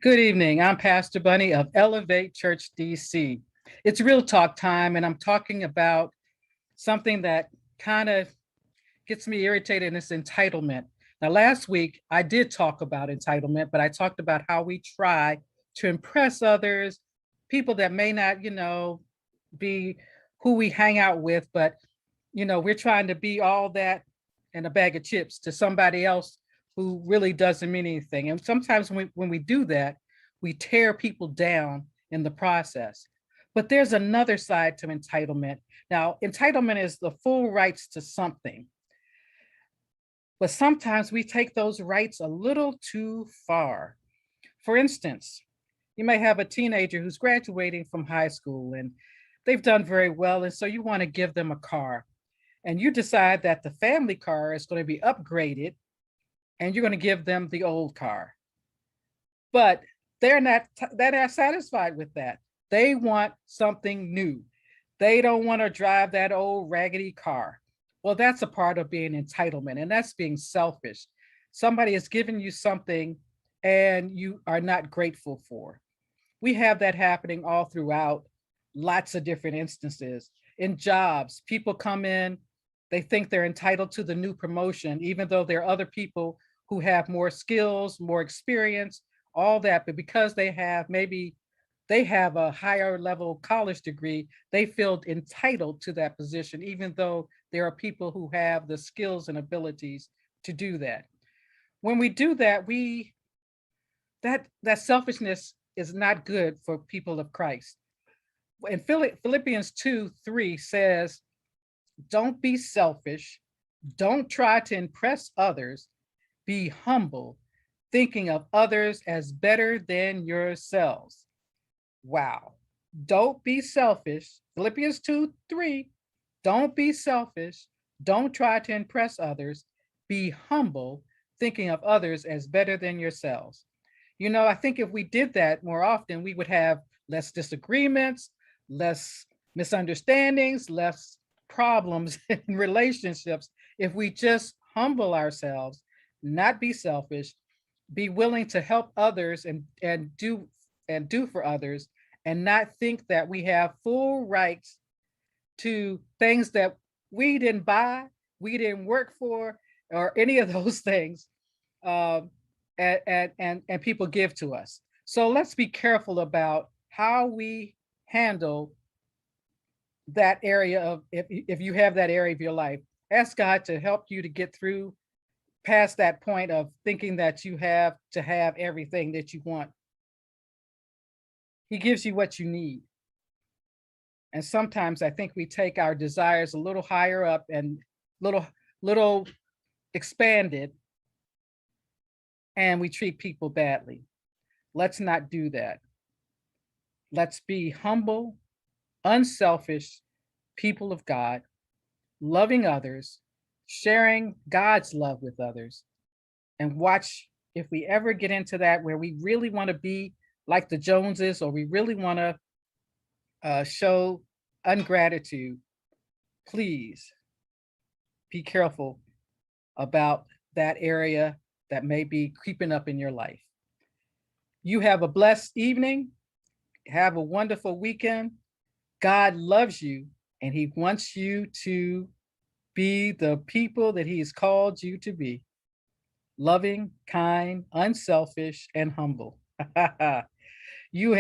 Good evening. I'm Pastor Bunny of Elevate Church DC. It's real talk time, and I'm talking about something that kind of gets me irritated, and it's entitlement. Now, last week I did talk about entitlement, but I talked about how we try to impress others, people that may not, be who we hang out with, but we're trying to be all that and a bag of chips to somebody else who really doesn't mean anything. And sometimes when we do that, we tear people down in the process. But there's another side to entitlement. Now, entitlement is the full rights to something, but sometimes we take those rights a little too far. For instance, you may have a teenager who's graduating from high school and they've done very well. And so you want to give them a car, and you decide that the family car is going to be upgraded and you're going to give them the old car. But they're not satisfied with that. They want something new. They don't want to drive that old raggedy car. Well, that's a part of being entitlement, and that's being selfish. Somebody has given you something and you are not grateful for. We have that happening all throughout lots of different instances. In jobs, people come in, they think they're entitled to the new promotion, even though there are other people who have more skills, more experience, all that. But because they have a higher level college degree, they feel entitled to that position, even though there are people who have the skills and abilities to do that. When we do that, we that selfishness is not good for people of Christ. And Philippians 2:3 says, don't be selfish, don't try to impress others, be humble, thinking of others as better than yourselves. Wow. Don't be selfish. Philippians 2:3. Don't be selfish. Don't try to impress others. Be humble, thinking of others as better than yourselves. I think if we did that more often, we would have less disagreements, less misunderstandings, less problems in relationships if we just humble ourselves, not be selfish, be willing to help others and do for others, and not think that we have full rights to things that we didn't buy, we didn't work for, or any of those things, um, and people give to us. So let's be careful about how we handle that area of, if you have that area of your life. Ask God to help you to get through past that point of thinking that you have to have everything that you want. He gives you what you need. And sometimes I think we take our desires a little higher up and little little expanded, and we treat people badly. Let's not do that. Let's be humble, unselfish people of God, loving others, sharing God's love with others, and watch if we ever get into that where we really want to be like the Joneses, or we really want to show ungratitude. Please be careful about that area that may be creeping up in your life. You have a blessed evening. Have a wonderful weekend. God loves you, and He wants you to be the people that He's called you to be: loving, kind, unselfish, and humble. You have